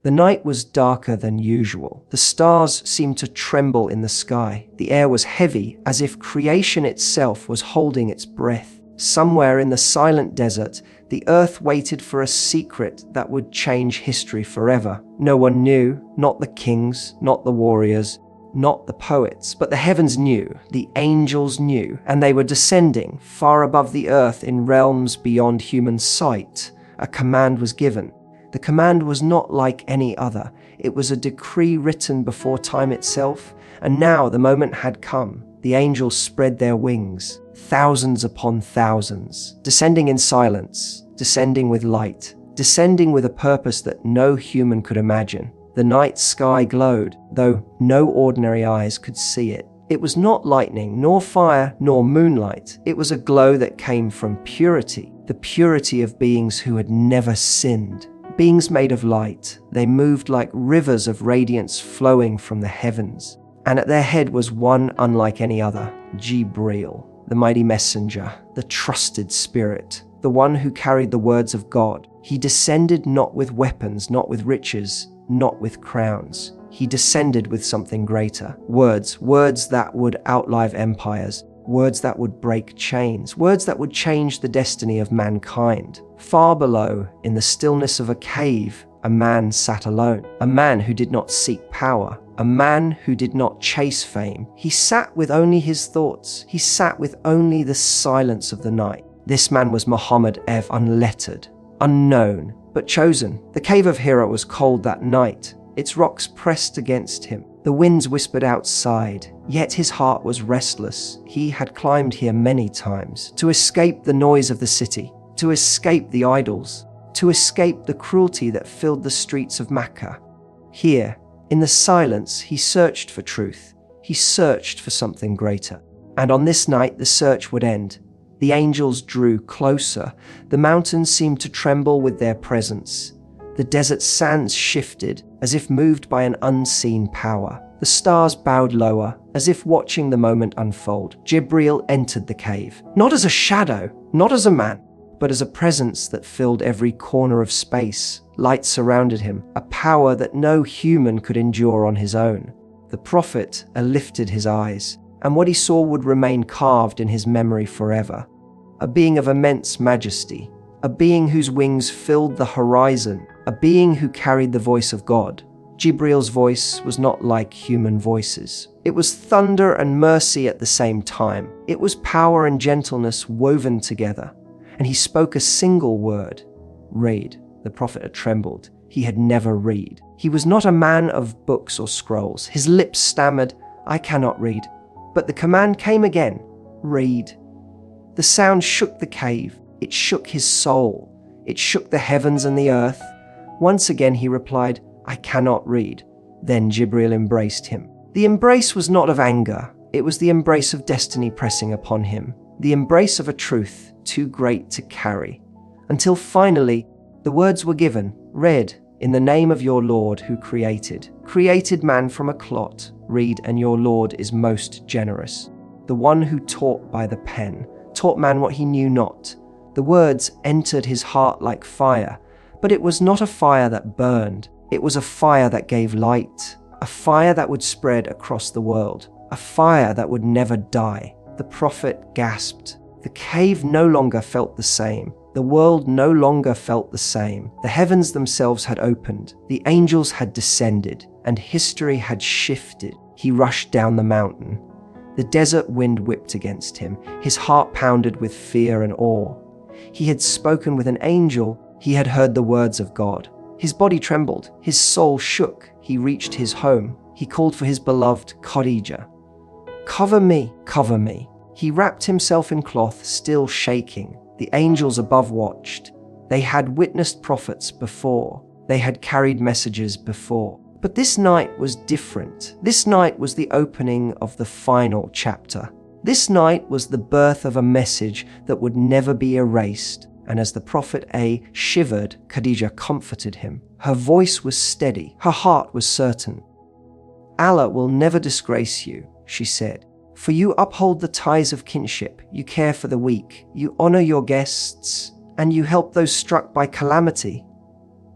The night was darker than usual. The stars seemed to tremble in the sky. The air was heavy, as if creation itself was holding its breath. Somewhere in the silent desert, the earth waited for a secret that would change history forever. No one knew, not the kings, not the warriors, not the poets, but the heavens knew, the angels knew, and they were descending far above the earth in realms beyond human sight. A command was given. The command was not like any other. It was a decree written before time itself, and now the moment had come. The angels spread their wings, thousands upon thousands, descending in silence, descending with light, descending with a purpose that no human could imagine. The night sky glowed, though no ordinary eyes could see it. It was not lightning, nor fire, nor moonlight. It was a glow that came from purity, the purity of beings who had never sinned. Beings made of light, they moved like rivers of radiance flowing from the heavens. And at their head was one unlike any other, Jibreel, the mighty messenger, the trusted spirit, the one who carried the words of God. He descended not with weapons, not with riches, not with crowns. He descended with something greater. Words that would outlive empires, words that would break chains, words that would change the destiny of mankind. Far below, in the stillness of a cave, a man sat alone, a man who did not seek power, a man who did not chase fame. He sat with only his thoughts. He sat with only the silence of the night. This man was Muhammad Ev, unlettered, unknown, but chosen. The cave of Hira was cold that night. Its rocks pressed against him. The winds whispered outside, yet his heart was restless. He had climbed here many times to escape the noise of the city, to escape the idols, to escape the cruelty that filled the streets of Mecca. Here, in the silence, he searched for truth. He searched for something greater. And on this night, the search would end. The angels drew closer. The mountains seemed to tremble with their presence. The desert sands shifted, as if moved by an unseen power. The stars bowed lower, as if watching the moment unfold. Jibreel entered the cave, not as a shadow, not as a man, but as a presence that filled every corner of space. Light surrounded him, a power that no human could endure on his own. The prophet lifted his eyes, and what he saw would remain carved in his memory forever. A being of immense majesty, a being whose wings filled the horizon, a being who carried the voice of God. Jibreel's voice was not like human voices. It was thunder and mercy at the same time. It was power and gentleness woven together. And he spoke a single word, read. The prophet had trembled. He had never read. He was not a man of books or scrolls. His lips stammered, I cannot read. But the command came again, read. The sound shook the cave. It shook his soul. It shook the heavens and the earth. Once again he replied, I cannot read. Then Jibreel embraced him. The embrace was not of anger. It was the embrace of destiny pressing upon him. The embrace of a truth too great to carry. Until finally, the words were given, read, in the name of your Lord who created man from a clot, read, and your Lord is most generous. The one who taught by the pen, taught man what he knew not. The words entered his heart like fire, but it was not a fire that burned. It was a fire that gave light, a fire that would spread across the world, a fire that would never die. The prophet gasped. The cave no longer felt the same. The world no longer felt the same. The heavens themselves had opened. The angels had descended, and history had shifted. He rushed down the mountain. The desert wind whipped against him. His heart pounded with fear and awe. He had spoken with an angel. He had heard the words of God. His body trembled. His soul shook. He reached his home. He called for his beloved Khadijah. Cover me, cover me. He wrapped himself in cloth, still shaking. The angels above watched. They had witnessed prophets before. They had carried messages before. But this night was different. This night was the opening of the final chapter. This night was the birth of a message that would never be erased. And as the Prophet shivered, Khadijah comforted him. Her voice was steady. Her heart was certain. Allah will never disgrace you, she said. For you uphold the ties of kinship, you care for the weak, you honor your guests, and you help those struck by calamity.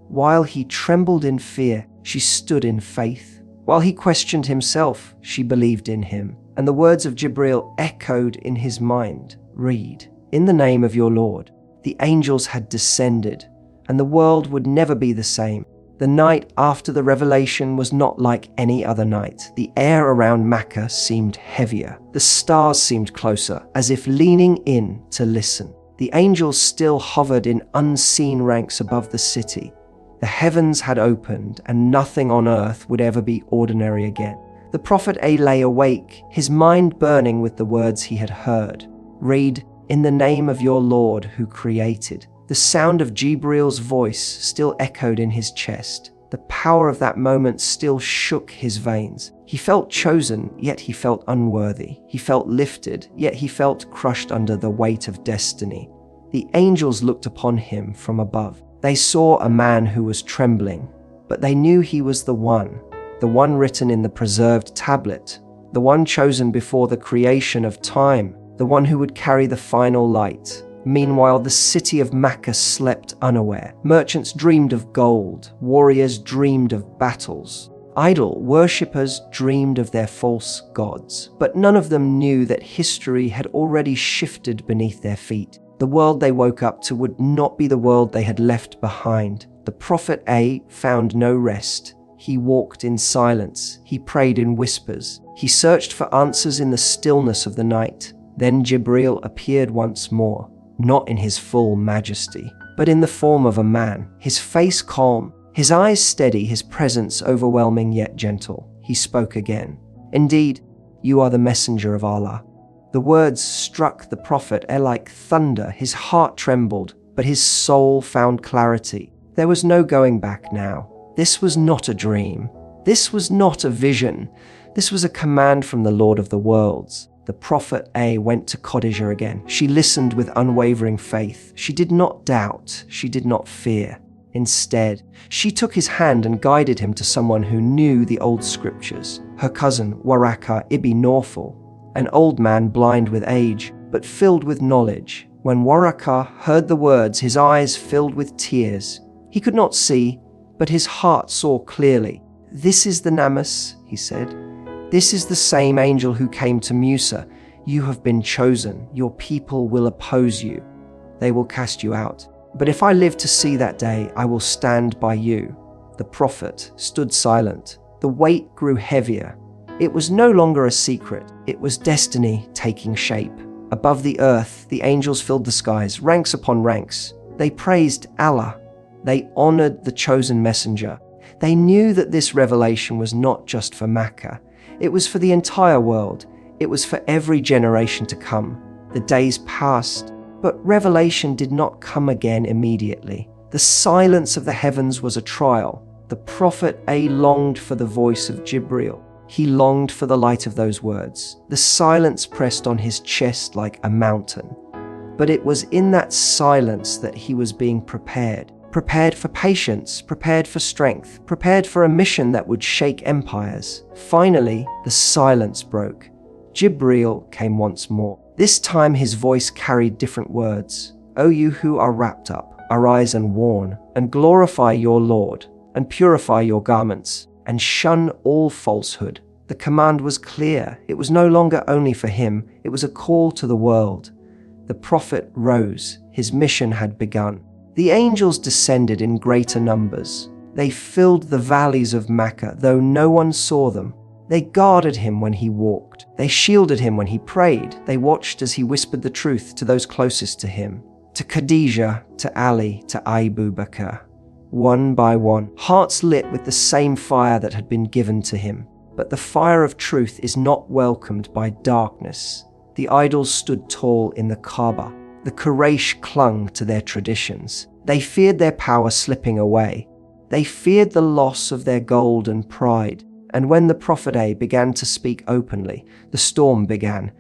While he trembled in fear, she stood in faith. While he questioned himself, she believed in him. And the words of Jibril echoed in his mind. Read, "In the name of your Lord." The angels had descended, and the world would never be the same. The night after the revelation was not like any other night. The air around Mecca seemed heavier. The stars seemed closer, as if leaning in to listen. The angels still hovered in unseen ranks above the city. The heavens had opened, and nothing on earth would ever be ordinary again. The Prophet lay awake, his mind burning with the words he had heard. Read, "In the name of your Lord who created." The sound of Jibril's voice still echoed in his chest. The power of that moment still shook his veins. He felt chosen, yet he felt unworthy. He felt lifted, yet he felt crushed under the weight of destiny. The angels looked upon him from above. They saw a man who was trembling, but they knew he was the one written in the preserved tablet, the one chosen before the creation of time, the one who would carry the final light. Meanwhile, the city of Mecca slept unaware. Merchants dreamed of gold, warriors dreamed of battles, idol worshippers dreamed of their false gods. But none of them knew that history had already shifted beneath their feet. The world they woke up to would not be the world they had left behind. The Prophet found no rest. He walked in silence. He prayed in whispers. He searched for answers in the stillness of the night. Then Jibril appeared once more. Not in his full majesty, but in the form of a man, his face calm, his eyes steady, his presence overwhelming yet gentle. He spoke again. "Indeed, you are the messenger of Allah." The words struck the Prophet like thunder. His heart trembled, but his soul found clarity. There was no going back now. This was not a dream. This was not a vision. This was a command from the Lord of the worlds. The Prophet went to Khadijah again. She listened with unwavering faith. She did not doubt. She did not fear. Instead, she took his hand and guided him to someone who knew the old scriptures. Her cousin, Waraka ibn Nawfal, an old man blind with age, but filled with knowledge. When Waraka heard the words, his eyes filled with tears. He could not see, but his heart saw clearly. "This is the Namus," he said. "This is the same angel who came to Musa. You have been chosen. Your people will oppose you. They will cast you out. But if I live to see that day, I will stand by you." The Prophet stood silent. The weight grew heavier. It was no longer a secret. It was destiny taking shape. Above the earth, the angels filled the skies, ranks upon ranks. They praised Allah. They honored the chosen messenger. They knew that this revelation was not just for Mecca. It was for the entire world. It was for every generation to come. The days passed, but revelation did not come again immediately. The silence of the heavens was a trial. The Prophet longed for the voice of Jibril. He longed for the light of those words. The silence pressed on his chest like a mountain. But it was in that silence that he was being prepared. Prepared for patience, prepared for strength, prepared for a mission that would shake empires. Finally, the silence broke. Jibril came once more. This time his voice carried different words. "O you who are wrapped up, arise and warn, and glorify your Lord, and purify your garments, and shun all falsehood." The command was clear. It was no longer only for him. It was a call to the world. The Prophet rose. His mission had begun. The angels descended in greater numbers. They filled the valleys of Mecca, though no one saw them. They guarded him when he walked. They shielded him when he prayed. They watched as he whispered the truth to those closest to him. To Khadijah, to Ali, to Abu Bakr. One by one, hearts lit with the same fire that had been given to him. But the fire of truth is not welcomed by darkness. The idols stood tall in the Kaaba. The Quraysh clung to their traditions. They feared their power slipping away. They feared the loss of their gold and pride. And when the Prophet began to speak openly, the storm began.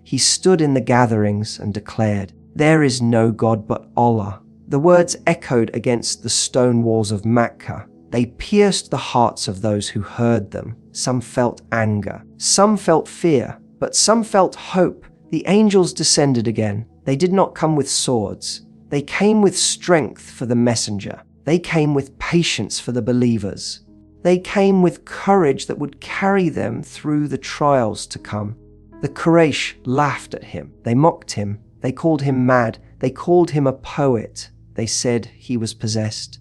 He stood in the gatherings and declared, "There is no God but Allah." The words echoed against the stone walls of Mecca. They pierced the hearts of those who heard them. Some felt anger, some felt fear, but some felt hope. The angels descended again. They did not come with swords. They came with strength for the messenger. They came with patience for the believers. They came with courage that would carry them through the trials to come. The Quraysh laughed at him. They mocked him. They called him mad. They called him a poet. They said he was possessed.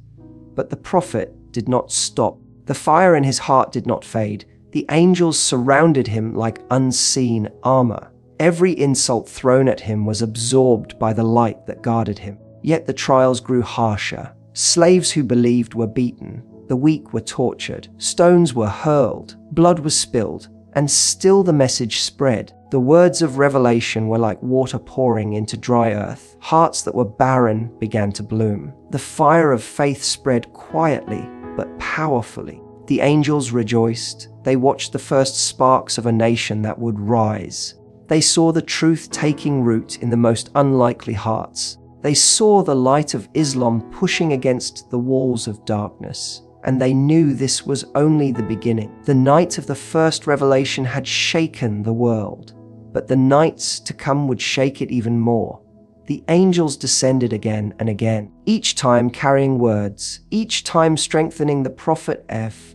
But the Prophet did not stop. The fire in his heart did not fade. The angels surrounded him like unseen armor. Every insult thrown at him was absorbed by the light that guarded him. Yet the trials grew harsher. Slaves who believed were beaten. The weak were tortured. Stones were hurled. Blood was spilled. And still the message spread. The words of revelation were like water pouring into dry earth. Hearts that were barren began to bloom. The fire of faith spread quietly but powerfully. The angels rejoiced. They watched the first sparks of a nation that would rise. They saw the truth taking root in the most unlikely hearts. They saw the light of Islam pushing against the walls of darkness. And they knew this was only the beginning. The night of the first revelation had shaken the world, but the nights to come would shake it even more. The angels descended again and again, each time carrying words, each time strengthening the Prophet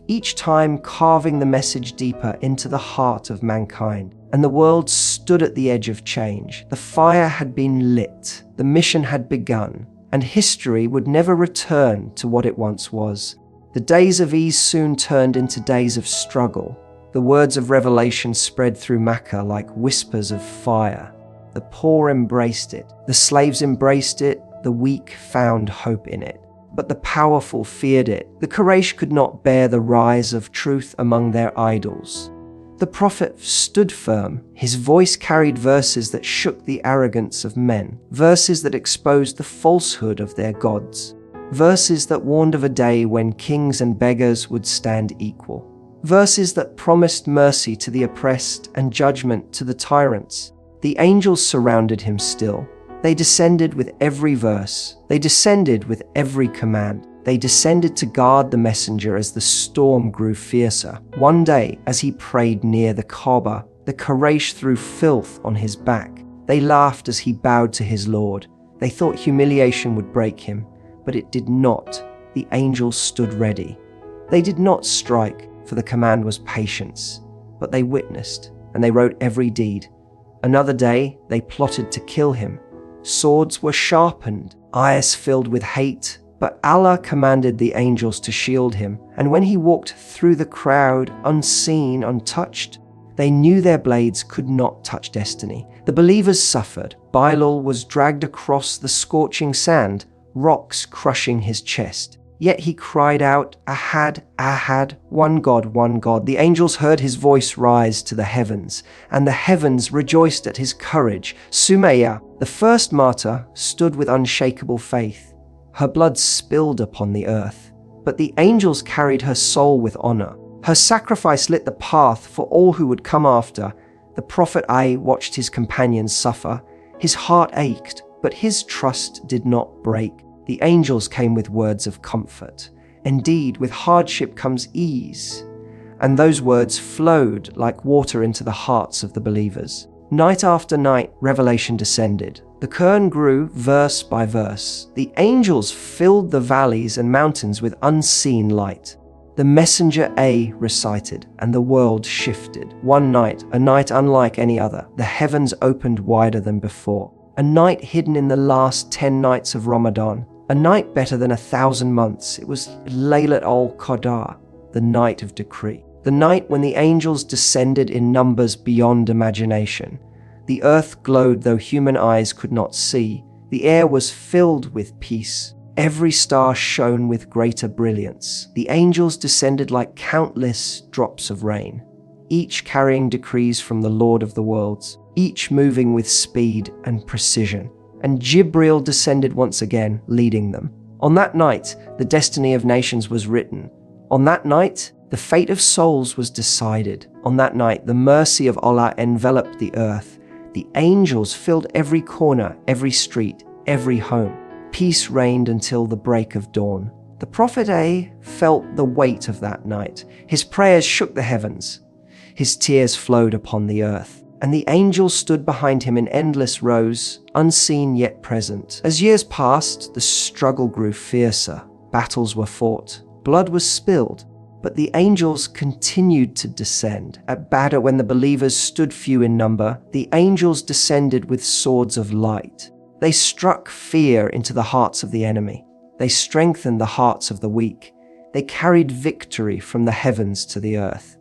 each time carving the message deeper into the heart of mankind. And the world stood at the edge of change. The fire had been lit, the mission had begun, and history would never return to what it once was. The days of ease soon turned into days of struggle. The words of revelation spread through Makkah like whispers of fire. The poor embraced it. The slaves embraced it. The weak found hope in it. But the powerful feared it. The Quraysh could not bear the rise of truth among their idols. The Prophet stood firm. His voice carried verses that shook the arrogance of men, verses that exposed the falsehood of their gods, verses that warned of a day when kings and beggars would stand equal, verses that promised mercy to the oppressed and judgment to the tyrants. The angels surrounded him still. They descended with every verse. They descended with every command. They descended to guard the messenger as the storm grew fiercer. One day, as he prayed near the Kaaba, the Quraysh threw filth on his back. They laughed as he bowed to his Lord. They thought humiliation would break him, but it did not. The angels stood ready. They did not strike, for the command was patience, but they witnessed, and they wrote every deed. Another day, they plotted to kill him. Swords were sharpened, eyes filled with hate, but Allah commanded the angels to shield him, and when he walked through the crowd, unseen, untouched, they knew their blades could not touch destiny. The believers suffered. Bilal was dragged across the scorching sand, rocks crushing his chest. Yet he cried out, Ahad, Ahad, one God, one God. The angels heard his voice rise to the heavens, and the heavens rejoiced at his courage. Sumayya, the first martyr, stood with unshakable faith. Her blood spilled upon the earth, but the angels carried her soul with honor. Her sacrifice lit the path for all who would come after. The Prophet watched his companions suffer. His heart ached, but his trust did not break. The angels came with words of comfort. Indeed, with hardship comes ease. And those words flowed like water into the hearts of the believers. Night after night, revelation descended. The Quran grew verse by verse. The angels filled the valleys and mountains with unseen light. The messenger recited, and the world shifted. One night, a night unlike any other, the heavens opened wider than before. A night hidden in the last 10 nights of Ramadan. A night better than 1,000 months. It was Laylatul Qadr, the night of decree. The night when the angels descended in numbers beyond imagination. The earth glowed though human eyes could not see. The air was filled with peace. Every star shone with greater brilliance. The angels descended like countless drops of rain, each carrying decrees from the Lord of the worlds, each moving with speed and precision. And Jibril descended once again, leading them. On that night, the destiny of nations was written. On that night, the fate of souls was decided. On that night, the mercy of Allah enveloped the earth. The angels filled every corner, every street, every home. Peace reigned until the break of dawn. The Prophet felt the weight of that night. His prayers shook the heavens. His tears flowed upon the earth. And the angels stood behind him in endless rows, unseen yet present. As years passed, the struggle grew fiercer. battles were fought, blood was spilled, but the angels continued to descend. At Badr, when the believers stood few in number, the angels descended with swords of light. They struck fear into the hearts of the enemy. They strengthened the hearts of the weak. They carried victory from the heavens to the earth.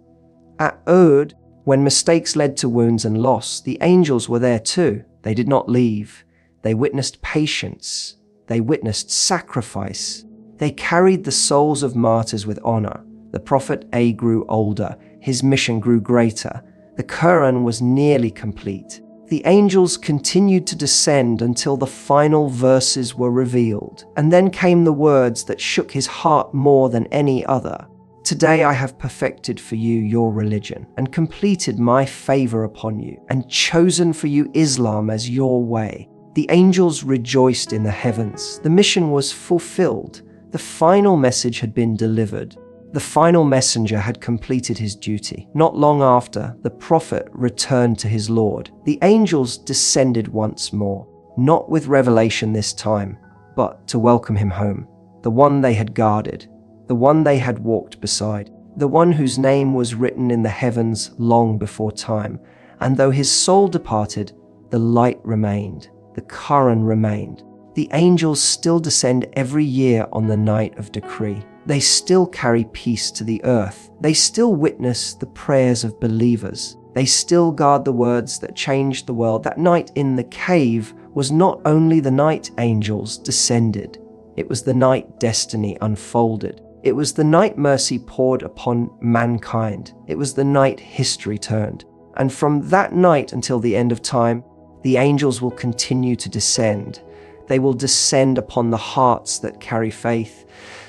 At Uhud, when mistakes led to wounds and loss, the angels were there too. They did not leave. They witnessed patience. They witnessed sacrifice. They carried the souls of martyrs with honor. The Prophet A grew older. His mission grew greater. The Quran was nearly complete. The angels continued to descend until the final verses were revealed. And then came the words that shook his heart more than any other. Today I have perfected for you your religion, and completed my favor upon you, and chosen for you Islam as your way. The angels rejoiced in the heavens. The mission was fulfilled. The final message had been delivered. The final messenger had completed his duty. Not long after, the prophet returned to his Lord. The angels descended once more, not with revelation this time, but to welcome him home. The one they had guarded, the one they had walked beside, the one whose name was written in the heavens long before time. And though his soul departed, the light remained, the Quran remained. The angels still descend every year on the night of decree. They still carry peace to the earth. They still witness the prayers of believers. They still guard the words that changed the world. That night in the cave was not only the night angels descended, it was the night destiny unfolded. It was the night mercy poured upon mankind. It was the night history turned. And from that night until the end of time, the angels will continue to descend. They will descend upon the hearts that carry faith.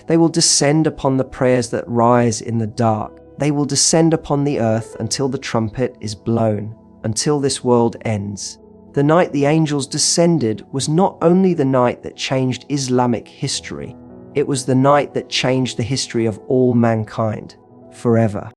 They will descend upon the prayers that rise in the dark. They will descend upon the earth until the trumpet is blown, until this world ends. The night the angels descended was not only the night that changed Islamic history, it was the night that changed the history of all mankind forever.